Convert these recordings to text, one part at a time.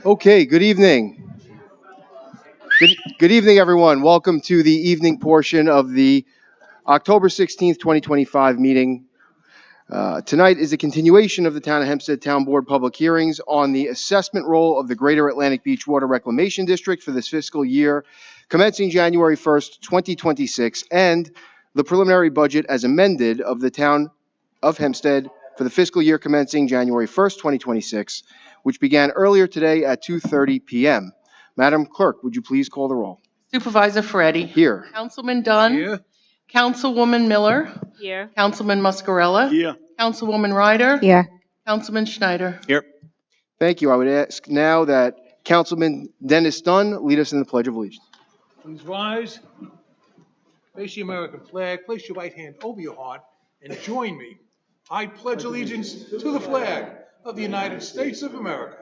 Okay, good evening. Good evening, everyone. Welcome to the evening portion of the October 16th, 2025 meeting. Tonight is a continuation of the Town of Hempstead Town Board public hearings on the assessment roll of the Greater Atlantic Beach Water Reclamation District for this fiscal year commencing January 1st, 2026, and the preliminary budget as amended of the Town of Hempstead for the fiscal year commencing January 1st, 2026, which began earlier today at 2:30 p.m. Madam Clerk, would you please call the roll? Supervisor Ferretti. Here. Councilman Dunn. Here. Councilwoman Miller. Here. Councilman Muscarella. Here. Councilwoman Ryder. Here. Councilman Schneider. Here. Thank you. I would ask now that Councilman Dennis Dunn lead us in the Pledge of Allegiance. Please rise. Face the American flag. Place your right hand over your heart and join me. I pledge allegiance to the flag of the United States of America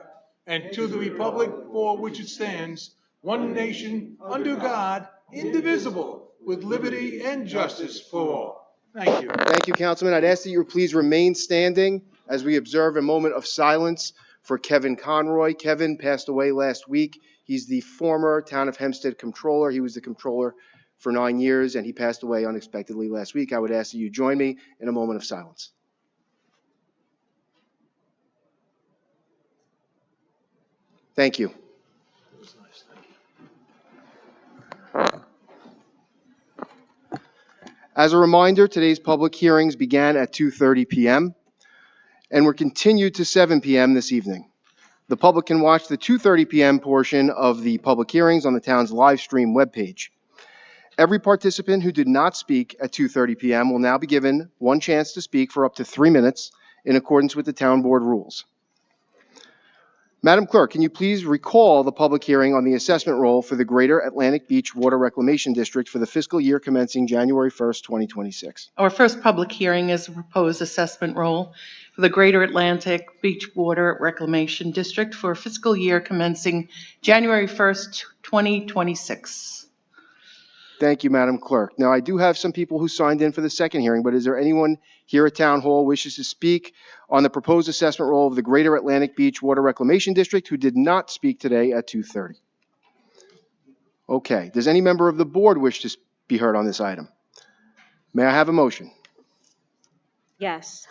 and to the republic for which it stands, one nation, under God, indivisible, with liberty and justice for all. Thank you. Thank you, Councilman. I'd ask that you please remain standing as we observe a moment of silence for Kevin Conroy. Kevin passed away last week. He's the former Town of Hempstead Comptroller. He was the Comptroller for 9 years, and he passed away unexpectedly last week. I would ask that you join me in a moment of silence. Thank you. As a reminder, today's public hearings began at 2:30 p.m. and were continued to 7 p.m. this evening. The public can watch the 2:30 p.m. portion of the public hearings on the town's live stream webpage. Every participant who did not speak at 2:30 p.m. will now be given one chance to speak for up to 3 minutes in accordance with the town board rules. Madam Clerk, can you please recall the public hearing on the assessment roll for the Greater Atlantic Beach Water Reclamation District for the fiscal year commencing January 1st, 2026? Our first public hearing is a proposed assessment roll for the Greater Atlantic Beach Water Reclamation District for fiscal year commencing January 1st, 2026. Thank you, Madam Clerk. Now, I do have some people who signed in for the second hearing, but is there anyone here at Town Hall wishes to speak on the proposed assessment roll of the Greater Atlantic Beach Water Reclamation District who did not speak today at 2:30? Okay. Does any member of the board wish to be heard on this item? May I have a motion? Yes.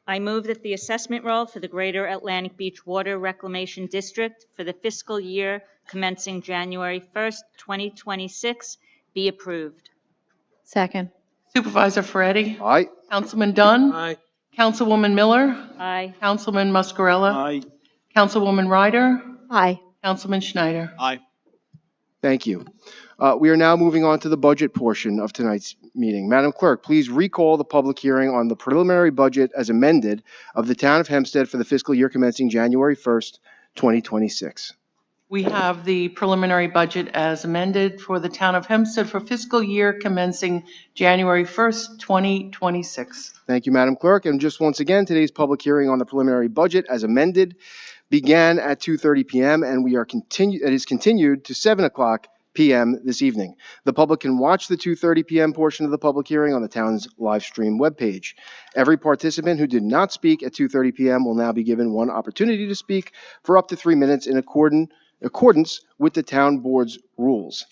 I move that the assessment roll for the Greater Atlantic Beach Water Reclamation District for the fiscal year commencing January 1st, 2026 be approved. Second. Supervisor Ferretti. Aye. Councilman Dunn. Aye. Councilwoman Miller. Aye. Councilman Muscarella. Aye. Councilwoman Ryder. Aye. Councilman Schneider. Aye. Thank you. We are now moving on to the budget portion of tonight's meeting. Madam Clerk, please recall the public hearing on the preliminary budget as amended of the Town of Hempstead for the fiscal year commencing January 1st, 2026. We have the preliminary budget as amended for the Town of Hempstead for fiscal year commencing January 1st, 2026. Thank you, Madam Clerk. And just once again, today's public hearing on the preliminary budget as amended began at 2:30 p.m. and it is continued to 7 o'clock p.m. this evening. The public can watch the 2:30 p.m. portion of the public hearing on the town's live stream webpage. Every participant who did not speak at 2:30 p.m. will now be given one opportunity to speak for up to 3 minutes in accordance with the town board's rules.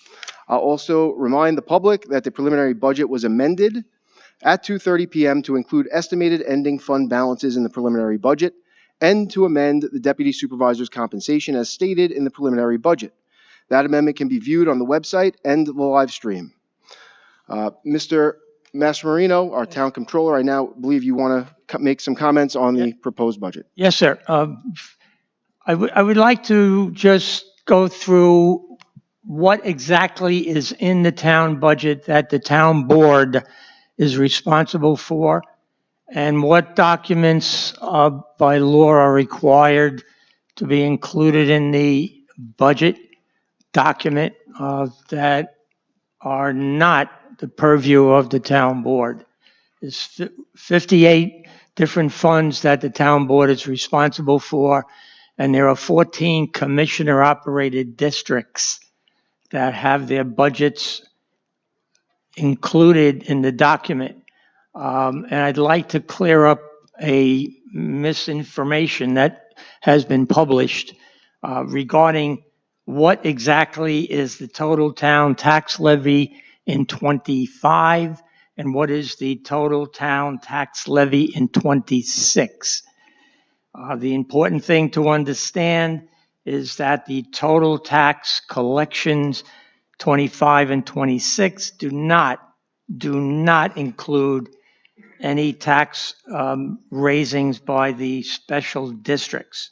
I'll also remind the public that the preliminary budget was amended at 2:30 p.m. to include estimated ending fund balances in the preliminary budget and to amend the deputy supervisor's compensation as stated in the preliminary budget. That amendment can be viewed on the website and the live stream. Mr. Mastromarino, our town controller, I now believe you want to make some comments on the proposed budget. Yes, sir. I would like to just go through what exactly is in the town budget that the town board is responsible for, and what documents by law are required to be included in the budget document that are not the purview of the town board. There's 58 different funds that the town board is responsible for, and there are 14 commissioner-operated districts that have their budgets included in the document. And I'd like to clear up a misinformation that has been published regarding what exactly is the total town tax levy in '25 and what is the total town tax levy in '26. The important thing to understand is that the total tax collections 25 and 26 do not include any tax raisings by the special districts.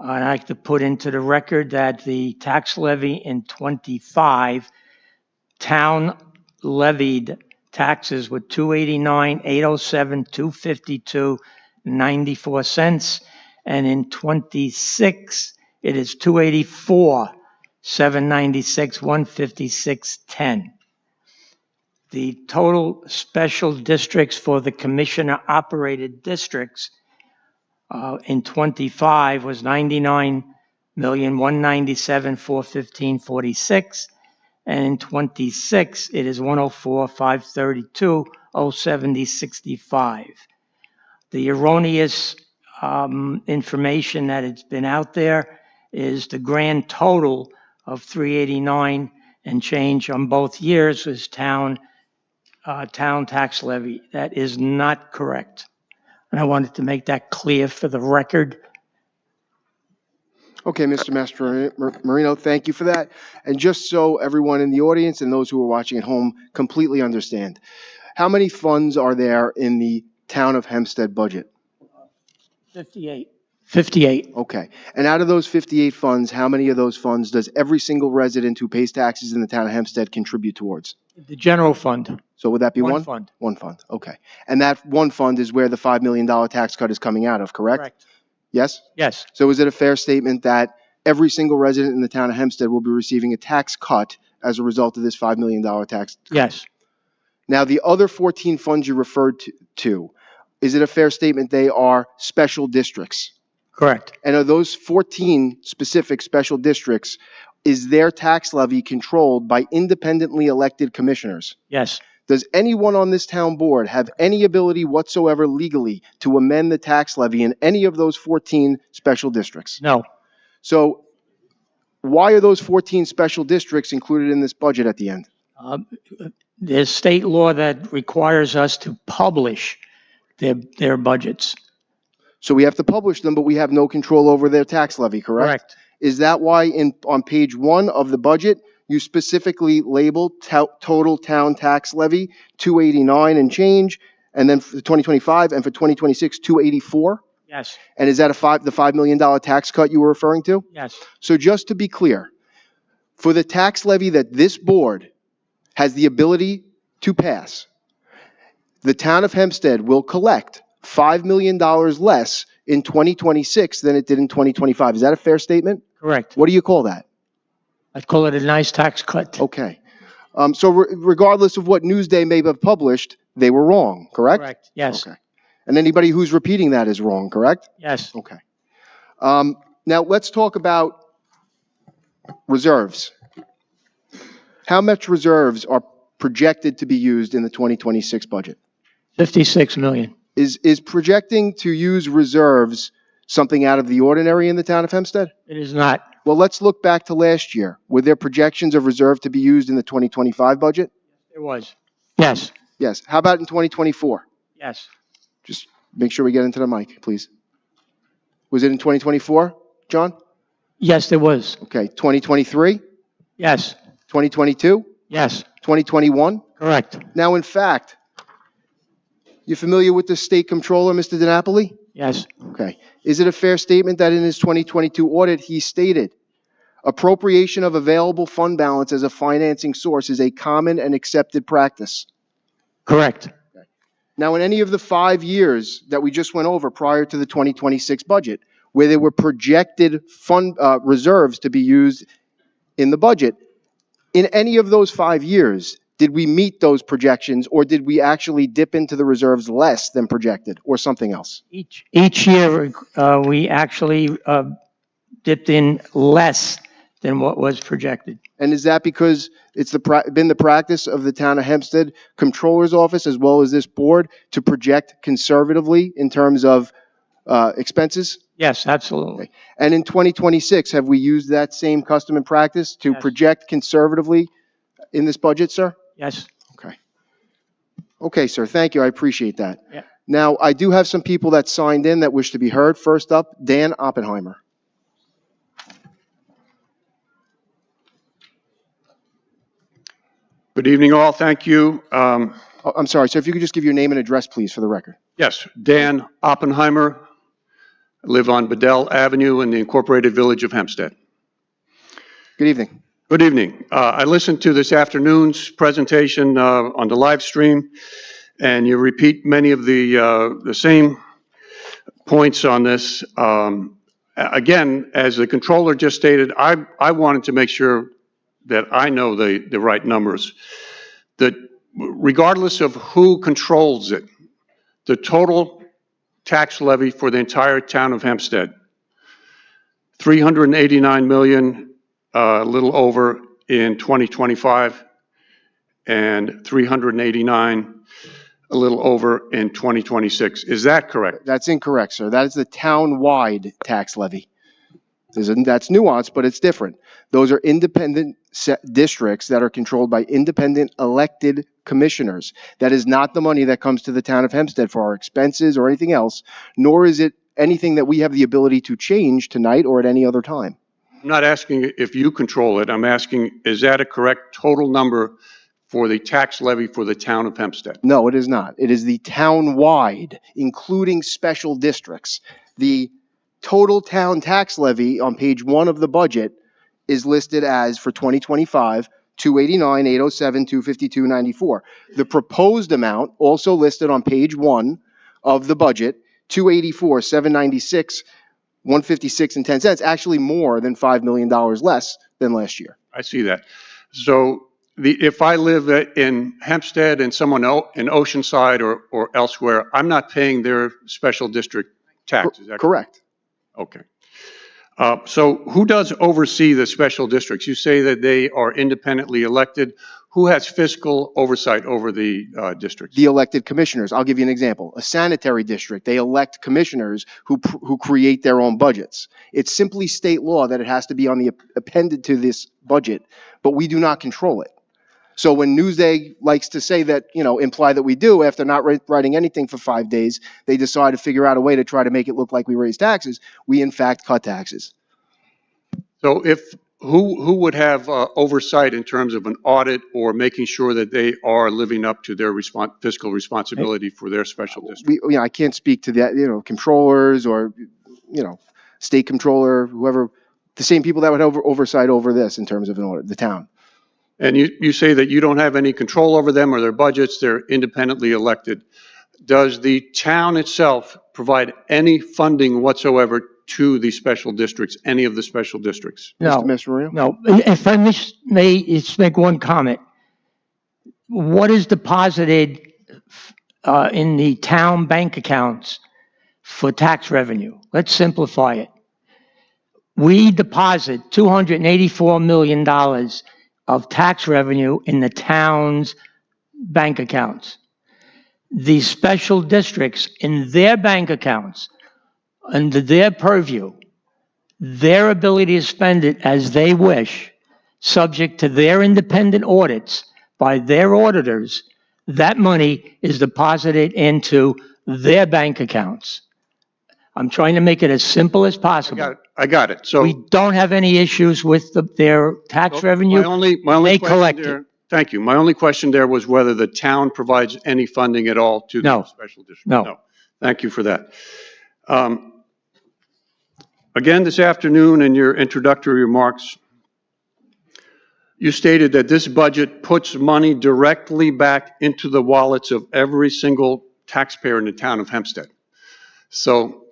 I'd like to put into the record that the tax levy in '25, town levied taxes were $289, $807, $252, 94 cents, and in '26 it is $284, $796, 156.10. The total special districts for the commissioner-operated districts in '25 was $99,197,415.46, and in '26 it is $104,532,070.65. The erroneous information that has been out there is the grand total of $389 and change on both years is town tax levy. That is not correct. And I wanted to make that clear for the record. Okay, Mr. Mastromarino, thank you for that. And just so everyone in the audience and those who are watching at home completely understand, how many funds are there in the Town of Hempstead budget? 58. 58. Okay. And out of those 58 funds, how many of those funds does every single resident who pays taxes in the Town of Hempstead contribute towards? The general fund. So would that be one? One fund. One fund, okay. And that one fund is where the $5 million tax cut is coming out of, correct? Correct. Yes? Yes. So is it a fair statement that every single resident in the Town of Hempstead will be receiving a tax cut as a result of this $5 million tax cut? Yes. Now, the other 14 funds you referred to, is it a fair statement they are special districts? Correct. And are those 14 specific special districts, is their tax levy controlled by independently elected commissioners? Yes. Does anyone on this town board have any ability whatsoever legally to amend the tax levy in any of those 14 special districts? No. So why are those 14 special districts included in this budget at the end? There's state law that requires us to publish their budgets. So we have to publish them, but we have no control over their tax levy, correct? Correct. Is that why on page 1 of the budget, you specifically labeled total town tax levy, 289 and change, and then for 2025 and for 2026, 284? Yes. And is that the $5 million tax cut you were referring to? Yes. So just to be clear, for the tax levy that this board has the ability to pass, the town of Hempstead will collect $5 million less in 2026 than it did in 2025. Is that a fair statement? Correct. What do you call that? I'd call it a nice tax cut. Okay. So regardless of what Newsday may have published, they were wrong, correct? Correct. Yes. Okay. And anybody who's repeating that is wrong, correct? Yes. Okay. Now let's talk about reserves. How much reserves are projected to be used in the 2026 budget? 56 million. Is projecting to use reserves something out of the ordinary in the town of Hempstead? It is not. Well, let's look back to last year. Were there projections of reserve to be used in the 2025 budget? It was. Yes. Yes. How about in 2024? Yes. Just make sure we get into the mic, please. Was it in 2024, John? Yes, there was. Okay. 2023? Yes. 2022? Yes. 2021? Correct. Now, in fact, you familiar with the state comptroller, Mr. DiNapoli? Yes. Okay. Is it a fair statement that in his 2022 audit, he stated, appropriation of available fund balance as a financing source is a common and accepted practice? Correct. Now, in any of the 5 years that we just went over prior to the 2026 budget, where there were projected fund reserves to be used in the budget, in any of those 5 years, did we meet those projections, or did we actually dip into the reserves less than projected, or something else? Each year, we actually dipped in less than what was projected. And is that because it's been the practice of the town of Hempstead Comptroller's Office as well as this board to project conservatively in terms of expenses? Yes, absolutely. Okay. And in 2026, have we used that same custom and practice to Yes. project conservatively in this budget, sir? Yes. Okay. Okay, sir. Thank you. I appreciate that. Yeah. Now, I do have some people that signed in that wish to be heard. First up, Dan Oppenheimer. Good evening, all. Thank you. Oh, I'm sorry, sir. If you could just give your name and address, please, for the record. Yes, Dan Oppenheimer. I live on Bedell Avenue in the Incorporated Village of Hempstead. Good evening. Good evening. I listened to this afternoon's presentation on the live stream, and you repeat many of the same points on this. Again, as the controller just stated, I wanted to make sure that I know the right numbers. That regardless of who controls it, the total tax levy for the entire town of Hempstead, 389 million, a little over in 2025, and 389, a little over in 2026. Is that correct? That's incorrect, sir. That is the town-wide tax levy. That's nuanced, but it's different. Those are independent districts that are controlled by independent elected commissioners. That is not the money that comes to the town of Hempstead for our expenses or anything else, nor is it anything that we have the ability to change tonight or at any other time. I'm not asking if you control it. I'm asking, is that a correct total number for the tax levy for the town of Hempstead? No, it is not. It is the town-wide, including special districts. The total town tax levy on page 1 of the budget is listed as, for 2025, 289, 807, 252, 94. The proposed amount, also listed on page 1 of the budget, 284, 796, 156 and 10 cents, actually more than $5 million less than last year. I see that. So if I live in Hempstead and someone in Oceanside or elsewhere, I'm not paying their special district tax, is that correct? Okay. So who does oversee the special districts? You say that they are independently elected. Who has fiscal oversight over the districts? The elected commissioners. I'll give you an example. A sanitary district, they elect commissioners who create their own budgets. It's simply state law that it has to be on the appended to this budget, but we do not control it. So when Newsday likes to say that, imply that we do, after not writing anything for 5 days, they decide to figure out a way to try to make it look like we raise taxes. We, in fact, cut taxes. So who would have oversight in terms of an audit or making sure that they are living up to their fiscal responsibility for their special district? I can't speak to that, controllers or, state controller, whoever, the same people that would have oversight over this in terms of an audit, the town. And you say that you don't have any control over them or their budgets, they're independently elected. Does the town itself provide any funding whatsoever to the special districts, any of the special districts? No, Mr. Marino? no. If I may just make one comment. What is deposited in the town bank accounts for tax revenue? Let's simplify it. We deposit $284 million of tax revenue in the town's bank accounts. The special districts in their bank accounts, under their purview, their ability to spend it as they wish, subject to their independent audits by their auditors, that money is deposited into their bank accounts. I'm trying to make it as simple as possible. I got it. So We don't have any issues with their tax revenue. my only They question collect there, it. Thank you. My only question there was whether the town provides any funding at all to the No. special district. No. Thank you for that. Again, this afternoon in your introductory remarks, you stated that this budget puts money directly back into the wallets of every single taxpayer in the town of Hempstead. So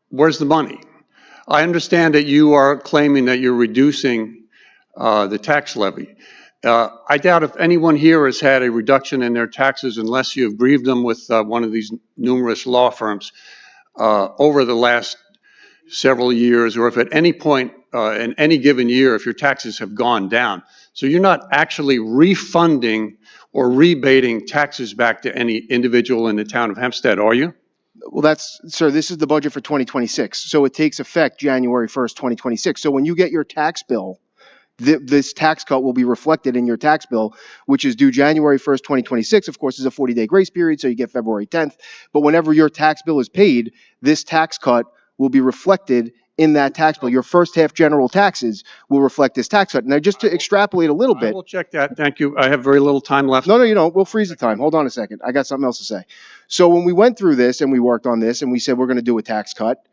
where's the money? I understand that you are claiming that you're reducing the tax levy. I doubt if anyone here has had a reduction in their taxes unless you've briefed them with one of these numerous law firms over the last several years, or if at any point in any given year, if your taxes have gone down. So you're not actually refunding or rebating taxes back to any individual in the town of Hempstead, are you? Well, sir, this is the budget for 2026. So it takes effect January 1st, 2026. So when you get your tax bill, this tax cut will be reflected in your tax bill, which is due January 1st, 2026. Of course, there's a 40-day grace period, so you get February 10th. But whenever your tax bill is paid, this tax cut will be reflected in that tax bill. Your first half general taxes will reflect this tax cut. Now, just to extrapolate a little bit. I will check that. Thank you. I have very little time left. No, you don't. We'll freeze the time. Hold on a second. I got something else to say. So when we went through this and we worked on this and we said we're going to do a tax cut,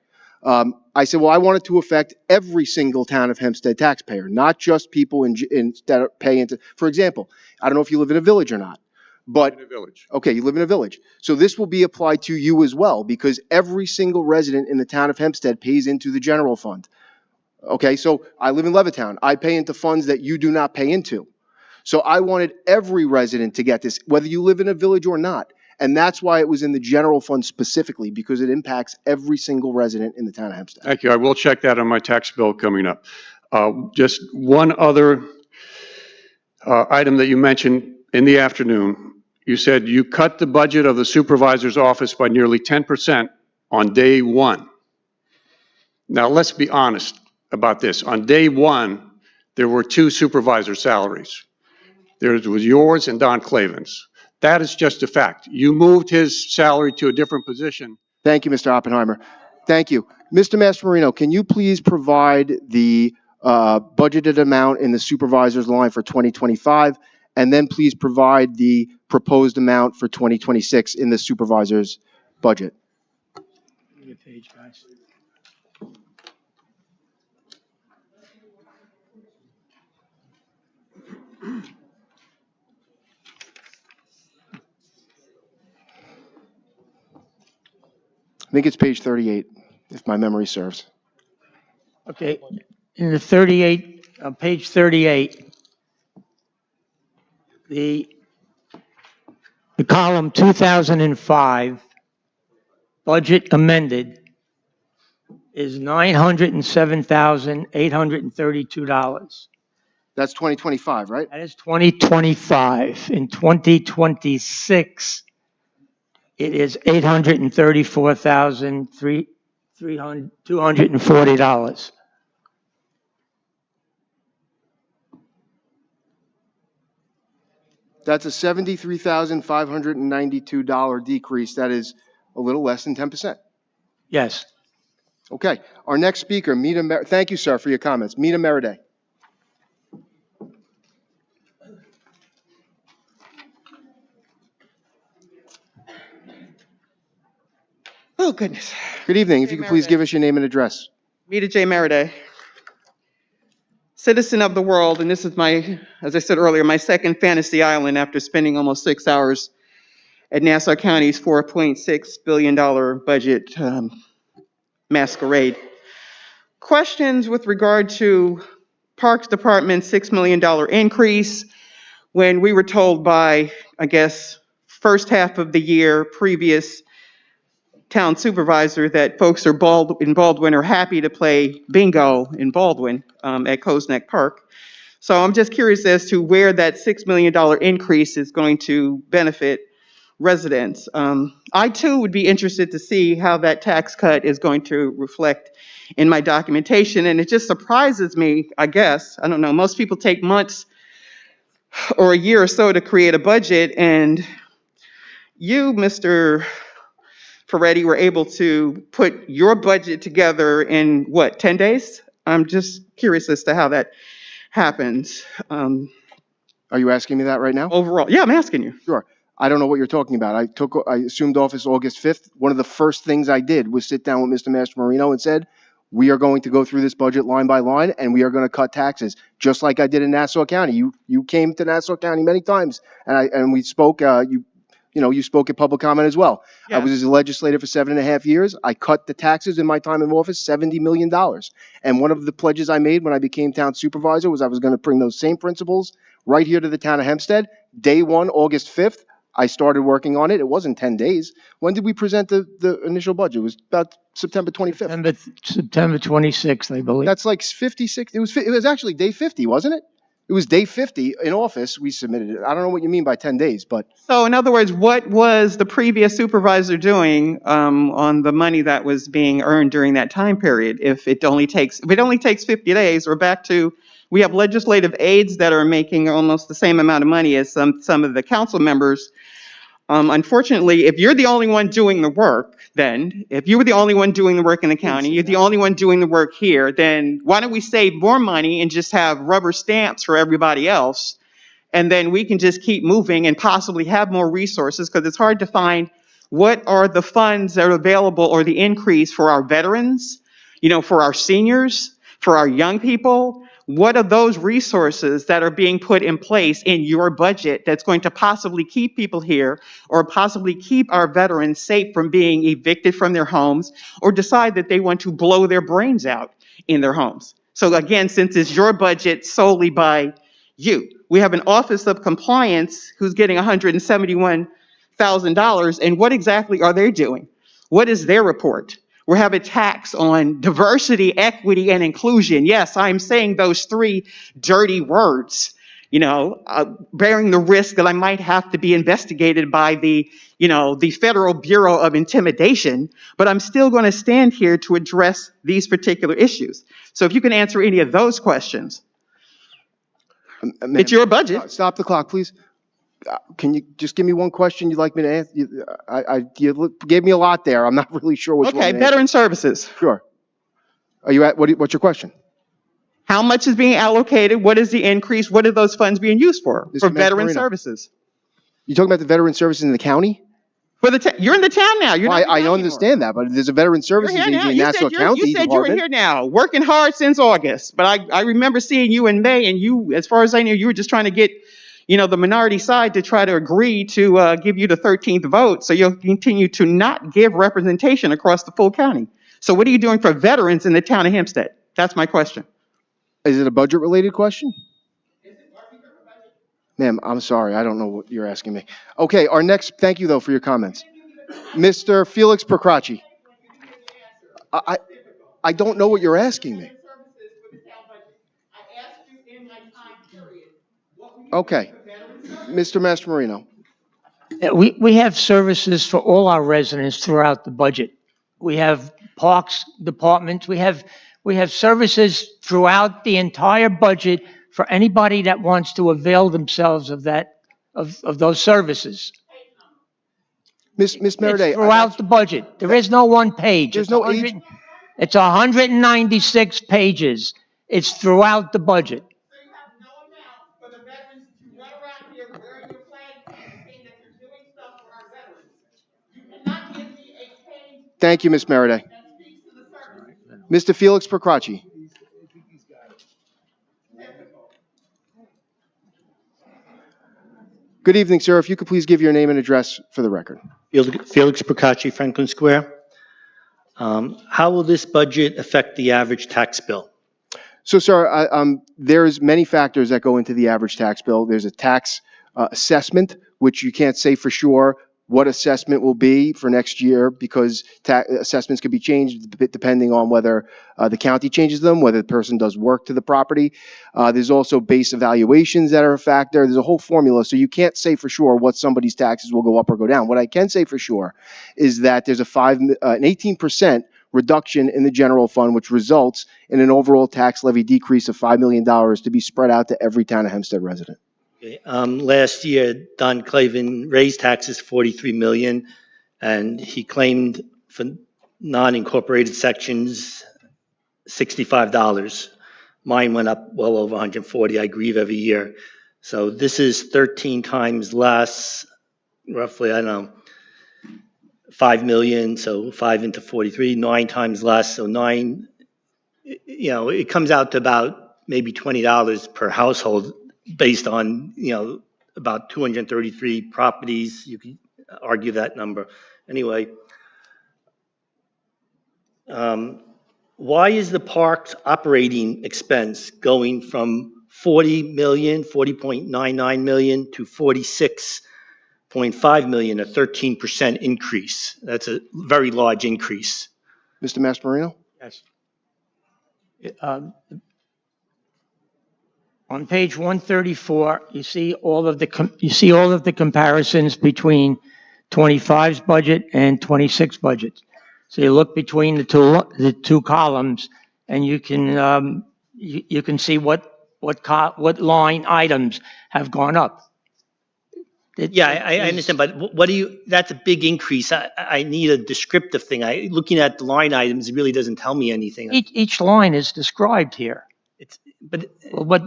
I said, well, I want it to affect every single town of Hempstead taxpayer, not just people that pay into, for example, I don't know if you live in a village or not, but, In a village. okay, you live in a village. So this will be applied to you as well, because every single resident in the town of Hempstead pays into the general fund. Okay, so I live in Levittown. I pay into funds that you do not pay into. So I wanted every resident to get this, whether you live in a village or not. And that's why it was in the general fund specifically, because it impacts every single resident in the town of Hempstead. Thank you. I will check that on my tax bill coming up. Just one other item that you mentioned in the afternoon. You said you cut the budget of the supervisor's office by nearly 10% on day one. Now, let's be honest about this. On day one, there were two supervisor salaries. There was yours and Don Clavin's. That is just a fact. You moved his salary to a different position. Thank you, Mr. Oppenheimer. Thank you. Mr. Mastromarino, can you please provide the budgeted amount in the supervisor's line for 2025, and then please provide the proposed amount for 2026 in the supervisor's budget? Give me a page, guys. I think it's page 38, if my memory serves. Okay, in the 38, page 38, the column 2005, budget amended, is $907,832. That's 2025, right? That is 2025. In 2026, it is $834,240. That's a $73,592 decrease. That is a little less than 10%. Yes. Okay. Our next speaker, thank you, sir, for your comments. Mita Meriday. Oh, goodness. Good evening. If you could please give us your name and address. Rita J. Meriday, citizen of the world, and this is my, as I said earlier, my second fantasy island after spending almost 6 hours at Nassau County's $4.6 billion budget masquerade. Questions with regard to Parks Department's $6 million increase when we were told by, I guess, first half of the year previous town supervisor that folks in Baldwin are happy to play bingo in Baldwin at Cosneck Park. So I'm just curious as to where that $6 million increase is going to benefit residents. I too would be interested to see how that tax cut is going to reflect in my documentation. And it just surprises me, I guess, I don't know, most people take months or a year or so to create a budget, and you, Mr. Ferretti, were able to put your budget together in, what, 10 days? I'm just curious as to how that happens. All Are you asking me that right now? overall? Yeah, I'm asking you. Sure. I don't know what you're talking about. I assumed office August 5th. One of the first things I did was sit down with Mr. Mastromarino and said, we are going to go through this budget line by line, and we are going to cut taxes, just like I did in Nassau County. You came to Nassau County many times, and we spoke. You spoke at public comment as well. I Yes. was a legislator for 7.5 years. I cut the taxes in my time in office, $70 million. And one of the pledges I made when I became town supervisor was I was going to bring those same principles right here to the town of Hempstead. Day one, August 5th, I started working on it. It wasn't 10 days. When did we present the initial budget? It was about September 25th. September 26th, I believe. That's like 56. It was actually day 50, wasn't it? It was day 50 in office. We submitted it. I don't know what you mean by 10 days, but So in other words, what was the previous supervisor doing on the money that was being earned during that time period? If it only takes 50 days, we're back to, we have legislative aides that are making almost the same amount of money as some of the council members. Unfortunately, if you're the only one doing the work, then if you were the only one doing the work in the county, you're the only one doing the work here, then why don't we save more money and just have rubber stamps for everybody else? And then we can just keep moving and possibly have more resources, because it's hard to find what are the funds that are available or the increase for our veterans, for our seniors, for our young people. What are those resources that are being put in place in your budget that's going to possibly keep people here or possibly keep our veterans safe from being evicted from their homes or decide that they want to blow their brains out in their homes? So again, since it's your budget solely by you, we have an Office of Compliance who's getting $171,000, and what exactly are they doing? What is their report? We have a tax on diversity, equity, and inclusion. Yes, I'm saying those three dirty words, bearing the risk that I might have to be investigated by the Federal Bureau of Intimidation, but I'm still going to stand here to address these particular issues. So if you can answer any of those questions. It's your budget. Stop the clock, please. Can you just give me one question you'd like me to answer? You gave me a lot there. I'm not really sure which one. Okay, veteran services. Sure. What's your question? How much is being allocated? What is the increase? What are those funds being used for? Mr. For veteran Mastromarino. services. You talking about the veteran services in the county? You're in the town now. You're not in the I town understand that, but there's a veteran services anymore. agency in Nassau County You said you were Department. here now, working hard since August. But I remember seeing you in May, and you, as far as I knew, you were just trying to get the minority side to try to agree to give you the 13th vote, so you'll continue to not give representation across the full county. So what are you doing for veterans in the town of Hempstead? That's my question. Is it a budget-related question? Ma'am, I'm sorry. I don't know what you're asking me. Okay, thank you, though, for your comments. Mr. Felix Procacci. I don't know what you're asking me. Okay. Mr. Mastromarino. We have services for all our residents throughout the budget. We have parks departments. We have services throughout the entire budget for anybody that wants to avail themselves of those services. Ms. Meriday. It's throughout the budget. There is no one page. There's no age. It's 196 pages. It's throughout the budget. Thank you, Ms. Meriday. Mr. Felix Procacci. Good evening, sir. If you could please give your name and address for the record. Felix Procacci, Franklin Square. How will this budget affect the average tax bill? So, sir, there's many factors that go into the average tax bill. There's a tax assessment, which you can't say for sure what assessment will be for next year, because assessments could be changed depending on whether the county changes them, whether the person does work to the property. There's also base evaluations that are a factor. There's a whole formula, so you can't say for sure what somebody's taxes will go up or go down. What I can say for sure is that there's an 18% reduction in the general fund, which results in an overall tax levy decrease of $5 million to be spread out to every town of Hempstead resident. Okay. Last year, Don Clavin raised taxes $43 million, and he claimed for non-incorporated sections $65. Mine went up well over $140. I grieve every year. So this is 13 times less, roughly, I don't know, 5 million, so 5 into 43, 9 times less, so 9, it comes out to about maybe $20 per household based on, about 233 properties. You can argue that number. Anyway, why is the park's operating expense going from 40.99 million to 46.5 million, a 13% increase? That's a very large increase. Mr. Mascherino? Yes. On page 134, you see all of the comparisons between 25's budget and 26 budget. So you look between the two columns, and you can you can see what line items have gone up. Yeah, I understand, but what do you? That's a big increase. I need a descriptive thing. Looking at the line items really doesn't tell me anything. Each line is described here. But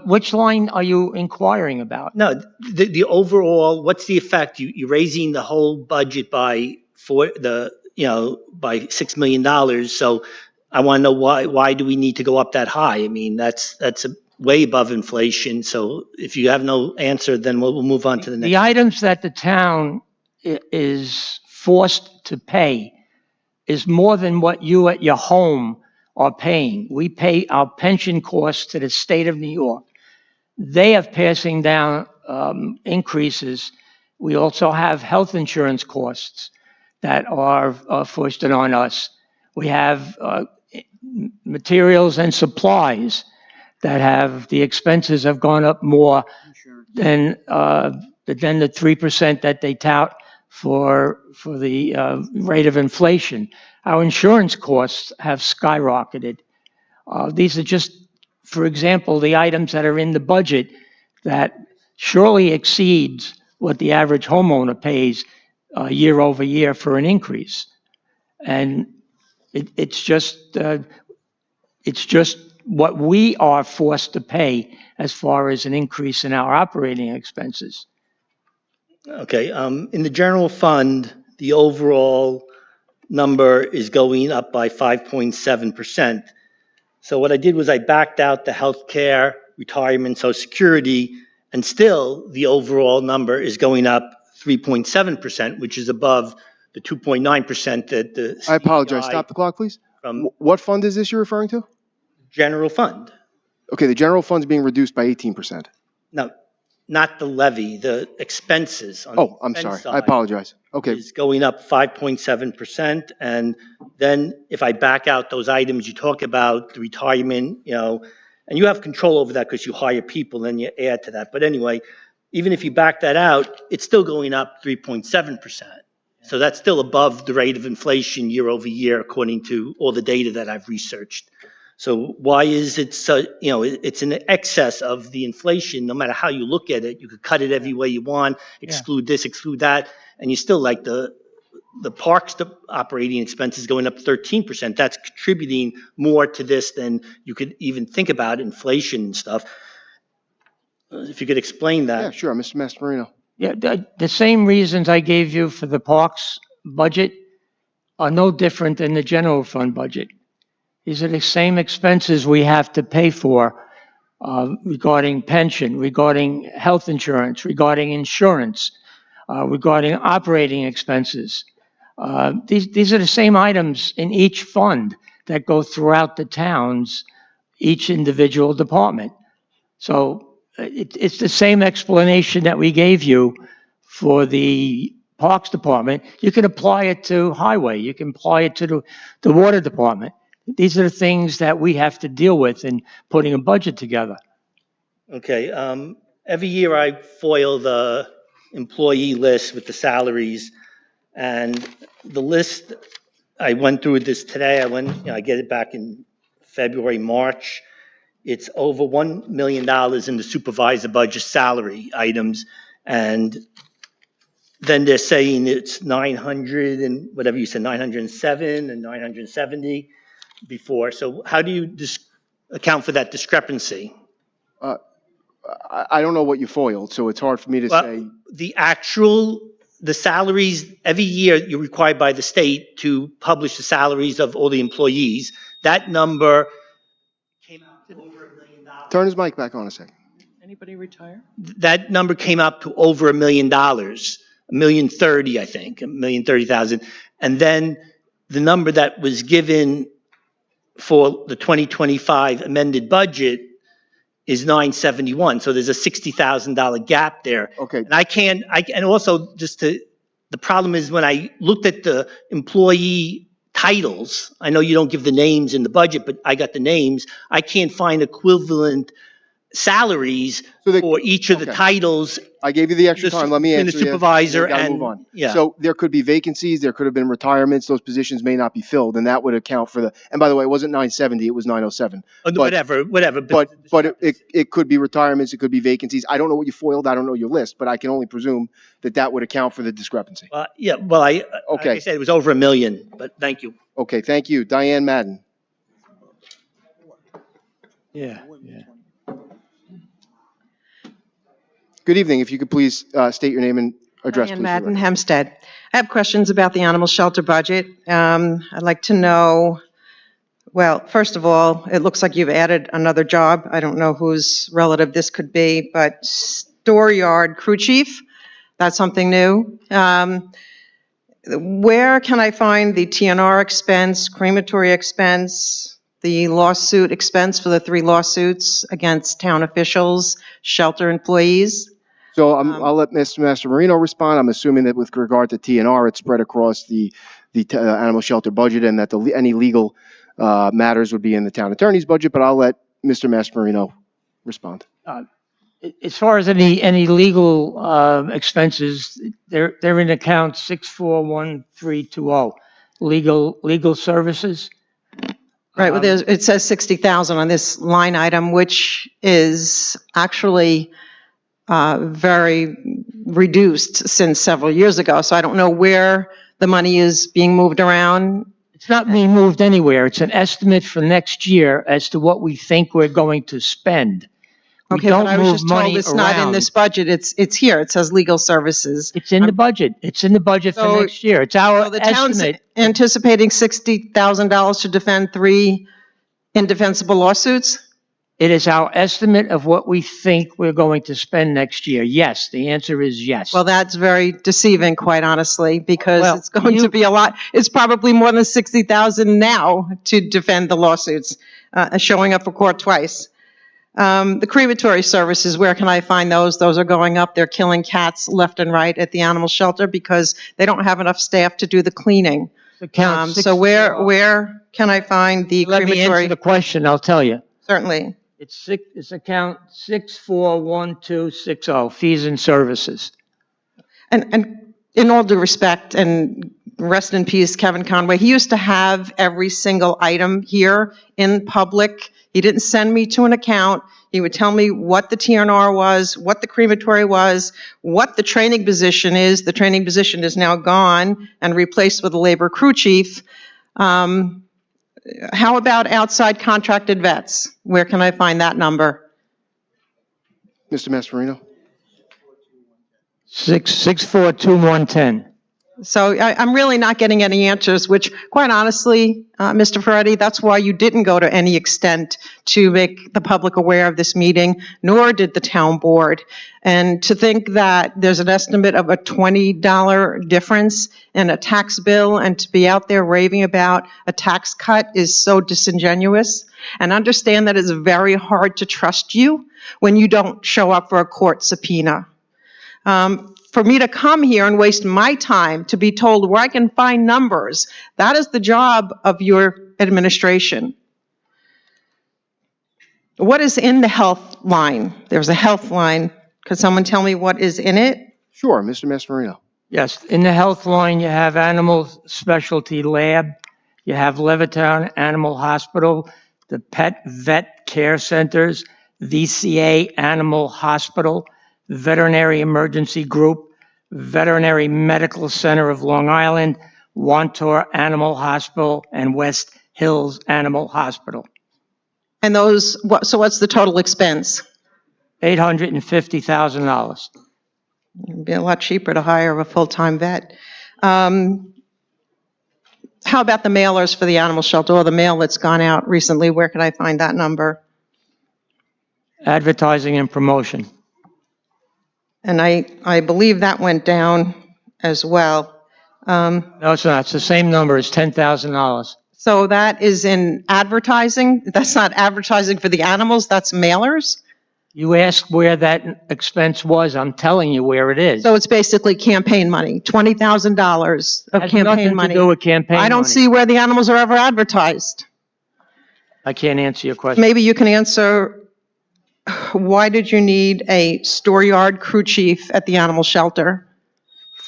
which line are you inquiring about? No, the overall. What's the effect? You're raising the whole budget by by $6 million. So I want to know why do we need to go up that high? I mean, that's way above inflation. So if you have no answer, then we'll move on to the next. The items that the town is forced to pay is more than what you at your home are paying. We pay our pension costs to the state of New York. They are passing down increases. We also have health insurance costs that are foisted on us. We have materials and supplies that have the expenses have gone up more than the 3% that they tout for the rate of inflation. Our insurance costs have skyrocketed. These are just, for example, the items that are in the budget that surely exceeds what the average homeowner pays year over year for an increase. And it's just what we are forced to pay as far as an increase in our operating expenses. Okay, in the general fund, the overall number is going up by 5.7%. So what I did was I backed out the healthcare, retirement, Social Security, and still the overall number is going up 3.7%, which is above the 2.9% that the I apologize. Stop the clock, please. What fund is this you're referring to? General fund. Okay, the general fund's being reduced by 18%. No, not the levy, the expenses. Oh, I'm sorry. I apologize. Okay. Is going up 5.7%. And then if I back out those items you talk about, the retirement, and you have control over that because you hire people and you add to that. But anyway, even if you back that out, it's still going up 3.7%. So that's still above the rate of inflation year over year, according to all the data that I've researched. So why is it so, it's in excess of the inflation, no matter how you look at it. You could cut it every way you want, exclude this, exclude that, and you still like the parks operating expenses going up 13%. That's contributing more to this than you could even think about inflation and stuff. If you could explain that. Yeah, sure, Mr. Mascherino. Yeah, the same reasons I gave you for the parks budget are no different than the general fund budget. These are the same expenses we have to pay for regarding pension, regarding health insurance, regarding insurance, regarding operating expenses. These are the same items in each fund that go throughout the towns, each individual department. So it's the same explanation that we gave you for the Parks Department. You can apply it to Highway. You can apply it to the Water Department. These are the things that we have to deal with in putting a budget together. Okay. Every year I foil the employee list with the salaries, and the list, I went through this today. I get it back in February, March. It's over $1 million in the supervisor budget salary items, and then they're saying it's 900 and whatever you said, 907 and 970 before. So how do you account for that discrepancy? I don't know what you foiled, so it's hard for me to say. Well, the salaries, every year you're required by the state to publish the salaries of all the employees. That number came out to over $1 million. Turn his mic back on a second. Anybody retire? That number came up to over $1 million, $1,030,000, I think, $1,030,000. And then the number that was given for the 2025 amended budget is 971. So there's a $60,000 gap there. Okay. And and also the problem is when I looked at the employee titles, I know you don't give the names in the budget, but I got the names. I can't find equivalent salaries for each of the titles. I gave you the extra time. Let me answer the supervisor you. and move on. Yeah. So there could be vacancies. There could have been retirements. Those positions may not be filled, and that would account for the. And by the way, it wasn't 970. It was 907. Whatever. But it could be retirements. It could be vacancies. I don't know what you foiled. I don't know your list, but I can only presume that would account for the discrepancy. Yeah. Well, like I said, it was over $1 million. But thank you. Okay. Thank you, Diane Madden. Yeah. Good evening. If you could please state your name and address, Diane please. Madden, Hempstead. I have questions about the animal shelter budget. I'd like to know, well, first of all, it looks like you've added another job. I don't know whose relative this could be, but storeyard crew chief, that's something new. Where can I find the TNR expense, crematory expense, the lawsuit expense for the 3 lawsuits against town officials, shelter employees? So I'll let Mr. Mastromarino respond. I'm assuming that with regard to TNR, it's spread across the animal shelter budget, and that any legal matters would be in the town attorney's budget. But I'll let Mr. Mastromarino respond. As far as any legal expenses, they're in account 641320, legal services. Right, well, it says 60,000 on this line item, which is actually very reduced since several years ago. So I don't know where the money is being moved around. It's not being moved anywhere. It's an estimate for next year as to what we think we're going to spend. Okay, but I was just told it's not in this budget. It's here. It says legal services. It's in the budget. It's in the budget for next year. It's our the town's estimate. anticipating $60,000 to defend 3 indefensible lawsuits? It is our estimate of what we think we're going to spend next year. Yes, the answer is yes. Well, that's very deceiving, quite honestly, because Well, it's going to be a lot. It's probably more than 60,000 now to defend the lawsuits, showing up for court twice. The crematory services, where can I find those? Those are going up. They're killing cats left and right at the animal shelter because they don't have enough staff to do the cleaning. So where can I find the Let me answer crematory? the question, I'll tell you. Certainly. It's account 641260, fees and services. And in all due respect, and rest in peace, Kevin Conway, he used to have every single item here in public. He didn't send me to an account. He would tell me what the TNR was, what the crematory was, what the training position is. The training position is now gone and replaced with a labor crew chief. How about outside contracted vets? Where can I find that number? Mr. Mastromarino. 642110. So I'm really not getting any answers, which, quite honestly, Mr. Ferretti, that's why you didn't go to any extent to make the public aware of this meeting, nor did the town board. And to think that there's an estimate of a $20 difference in a tax bill and to be out there raving about a tax cut is so disingenuous. And understand that it's very hard to trust you when you don't show up for a court subpoena. For me to come here and waste my time to be told where I can find numbers, that is the job of your administration. What is in the health line? There's a health line. Could someone tell me what is in it? Sure, Mr. Mastromarino. Yes, in the health line, you have animal specialty lab, you have Levittown Animal Hospital, the Pet Vet Care Centers, VCA Animal Hospital, Veterinary Emergency Group, Veterinary Medical Center of Long Island, Wantor Animal Hospital, and West Hills Animal Hospital. And so what's the total expense? $850,000. It'd be a lot cheaper to hire a full-time vet. How about the mailers for the animal shelter, or the mail that's gone out recently? Where can I find that number? Advertising and promotion. And I believe that went down as well. No, it's not. It's the same number. It's $10,000. So that is in advertising? That's not advertising for the animals, that's mailers? You asked where that expense was. I'm telling you where it is. So it's basically campaign money, $20,000 of Has campaign nothing money. to do with campaign I don't money. see where the animals are ever advertised. I can't answer your question. Maybe you can answer, why did you need a store yard crew chief at the animal shelter?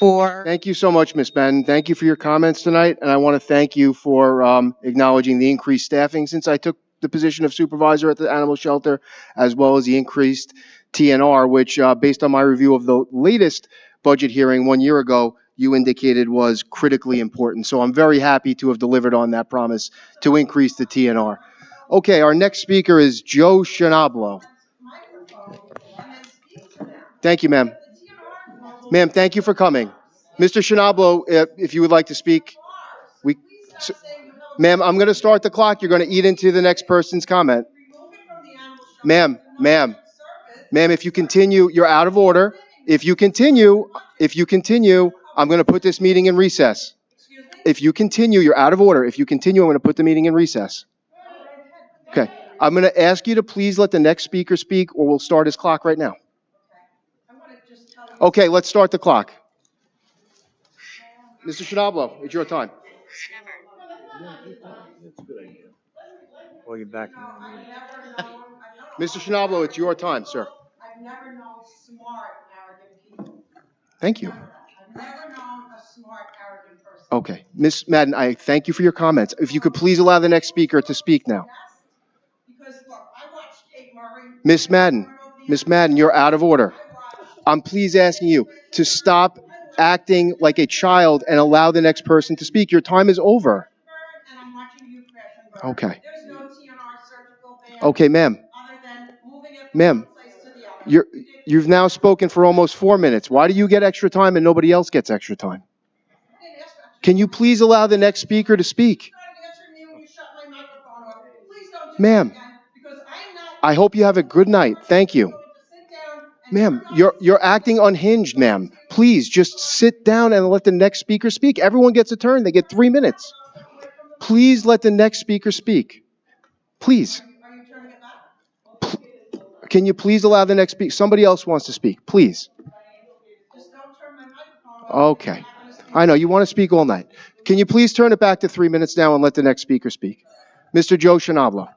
Thank you so much, Ms. Madden. Thank you for your comments tonight, and I want to thank you for acknowledging the increased staffing since I took the position of supervisor at the animal shelter, as well as the increased TNR, which, based on my review of the latest budget hearing 1 year ago, you indicated was critically important. So I'm very happy to have delivered on that promise to increase the TNR. Okay, our next speaker is Joe Shinablo. Thank you, ma'am. Ma'am, thank you for coming. Mr. Shinablo, if you would like to speak, ma'am, I'm going to start the clock. You're going to eat into the next person's comment. Ma'am, if you continue, you're out of order. If you continue, I'm going to put this meeting in recess. If you continue, you're out of order. If you continue, I'm going to put the meeting in recess. Okay. I'm going to ask you to please let the next speaker speak, or we'll start his clock right now. Okay, let's start the clock. Mr. Shinablo, it's your time. Call you back. Mr. Shinablo, it's your time, sir. I've never known smart, arrogant people. Thank you. I've never known a smart, arrogant person. Okay. Ms. Madden, I thank you for your comments. If you could please allow the next speaker to speak now. Because, look, I watched Kate Murray. Miss Madden, you're out of order. I'm please asking you to stop acting like a child and allow the next person to speak. Your time is over. And I'm watching you crash and burn. Okay. There's no TNR surgical ban. Okay, ma'am. Other than moving it from Ma'am, one place to the other. you've now spoken for almost 4 minutes. Why do you get extra time and nobody else gets extra time? Can you please allow the next speaker to speak? Ma'am, I hope you have a good night. Thank you. Ma'am, you're acting unhinged, ma'am. Please just sit down and let the next speaker speak. Everyone gets a turn. They get 3 minutes. Please let the next speaker speak. Please. Can you please allow the next speaker? Somebody else wants to speak. Please. Okay. I know you want to speak all night. Can you please turn it back to 3 minutes now and let the next speaker speak? Mr. Joe Shinablo.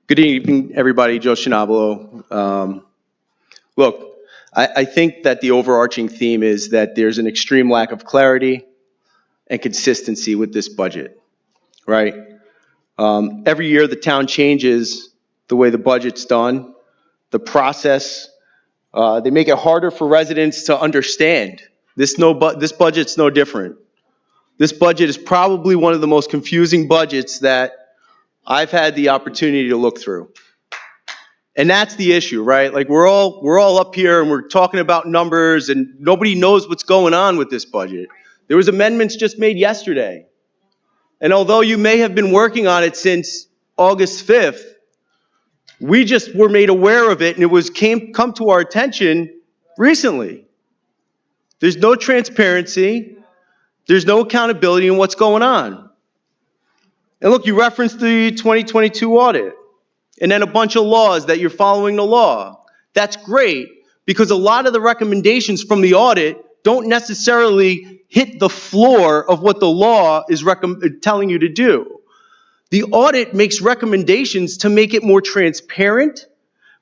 Good evening, everybody. Joe Shinablo. Look, I think that the overarching theme is that there's an extreme lack of clarity and consistency with this budget, right? Every year, the town changes the way the budget's done, the process. They make it harder for residents to understand. This budget's no different. This budget is probably one of the most confusing budgets that I've had the opportunity to look through. And that's the issue, right? Like we're all up here and we're talking about numbers and nobody knows what's going on with this budget. There was amendments just made yesterday. And although you may have been working on it since August 5th, we just were made aware of it and it come to our attention recently. There's no transparency. There's no accountability in what's going on. And look, you referenced the 2022 audit and then a bunch of laws that you're following the law. That's great because a lot of the recommendations from the audit don't necessarily hit the floor of what the law is telling you to do. The audit makes recommendations to make it more transparent,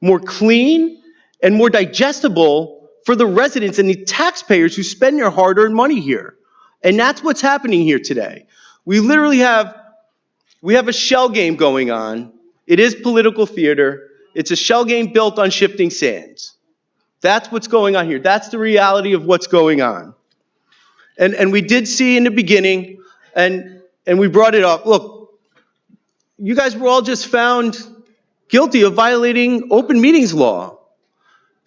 more clean, and more digestible for the residents and the taxpayers who spend their hard-earned money here. And that's what's happening here today. We literally have a shell game going on. It is political theater. It's a shell game built on shifting sands. That's what's going on here. That's the reality of what's going on. And we did see in the beginning, and we brought it up, look, you guys were all just found guilty of violating open meetings law.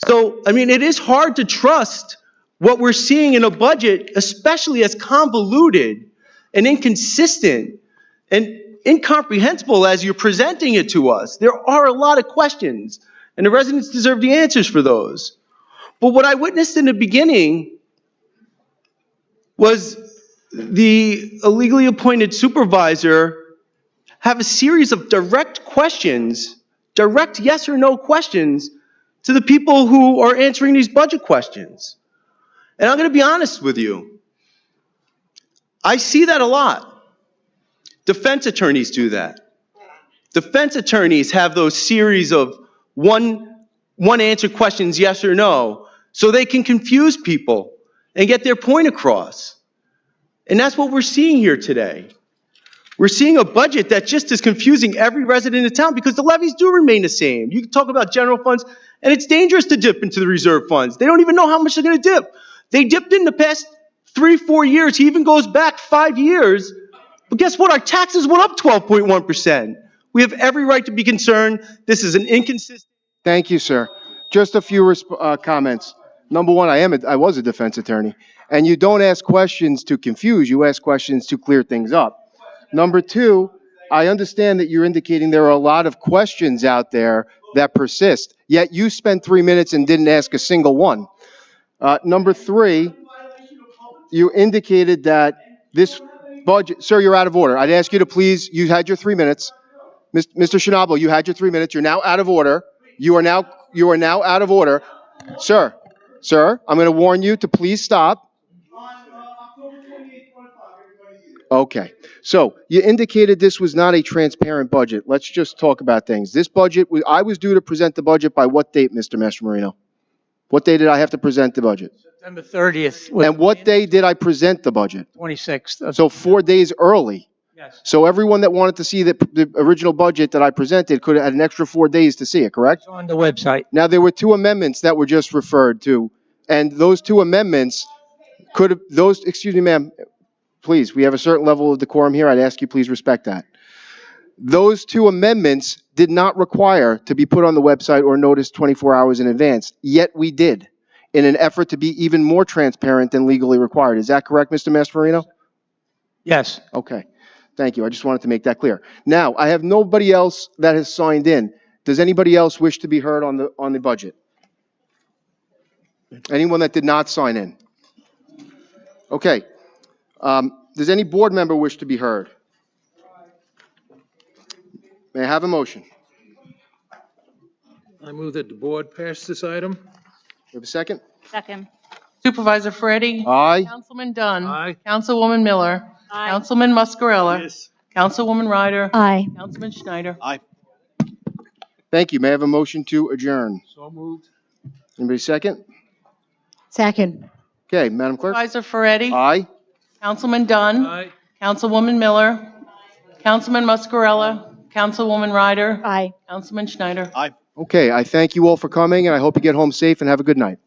So, I mean, it is hard to trust what we're seeing in a budget, especially as convoluted and inconsistent and incomprehensible as you're presenting it to us. There are a lot of questions, and the residents deserve the answers for those. But what I witnessed in the beginning was the illegally appointed supervisor have a series of direct questions, direct yes or no questions to the people who are answering these budget questions. And I'm going to be honest with you. I see that a lot. Defense attorneys do that. Defense attorneys have those series of one answer questions, yes or no, so they can confuse people and get their point across. And that's what we're seeing here today. We're seeing a budget that just is confusing every resident in town because the levies do remain the same. You can talk about general funds, and it's dangerous to dip into the reserve funds. They don't even know how much they're going to dip. They dipped in the past 3-4 years. He even goes back 5 years. But guess what? Our taxes went up 12.1%. We have every right to be concerned. This is an inconsistent. Thank you, sir. Just a few comments. Number one, I was a defense attorney, and you don't ask questions to confuse. You ask questions to clear things up. Number two, I understand that you're indicating there are a lot of questions out there that persist, yet you spent 3 minutes and didn't ask a single one. Number three, you indicated that this budget, sir, you're out of order. I'd ask you to please, you had your 3 minutes. Mr. Schnabel, you had your 3 minutes. You're now out of order. You are now out of order. Sir, I'm going to warn you to please stop. Okay. So you indicated this was not a transparent budget. Let's just talk about things. This budget, I was due to present the budget by what date, Mr. Mastromarino? What day did I have to present the budget? September 30th. And what day did I present the budget? 26th. So 4 days early. Yes. So everyone that wanted to see the original budget that I presented could have had an extra 4 days to see it, correct? It's on the website. Now, there were 2 amendments that were just referred to, and those 2 amendments could have, excuse me, ma'am, please, we have a certain level of decorum here. I'd ask you please respect that. Those 2 amendments did not require to be put on the website or noticed 24 hours in advance, yet we did, in an effort to be even more transparent than legally required. Is that correct, Mr. Mastromarino? Yes. Okay. Thank you. I just wanted to make that clear. Now, I have nobody else that has signed in. Does anybody else wish to be heard on the budget? Anyone that did not sign in? Okay. Does any board member wish to be heard? May I have a motion? I move that the board pass this item. We have a second? Second. Supervisor Freddie? Aye. Councilman Dunn? Aye. Councilwoman Miller? Aye. Councilman Muscarella? Yes. Councilwoman Ryder? Aye. Councilman Schneider? Aye. Thank you. May I have a motion to adjourn? So moved. Anybody second? Second. Okay, Madam Clerk? Supervisor Ferretti? Aye. Councilman Dunn? Aye. Councilwoman Miller? Councilman Muscarella? Councilwoman Ryder? Aye. Councilman Schneider? Aye. Okay, I thank you all for coming, and I hope you get home safe and have a good night.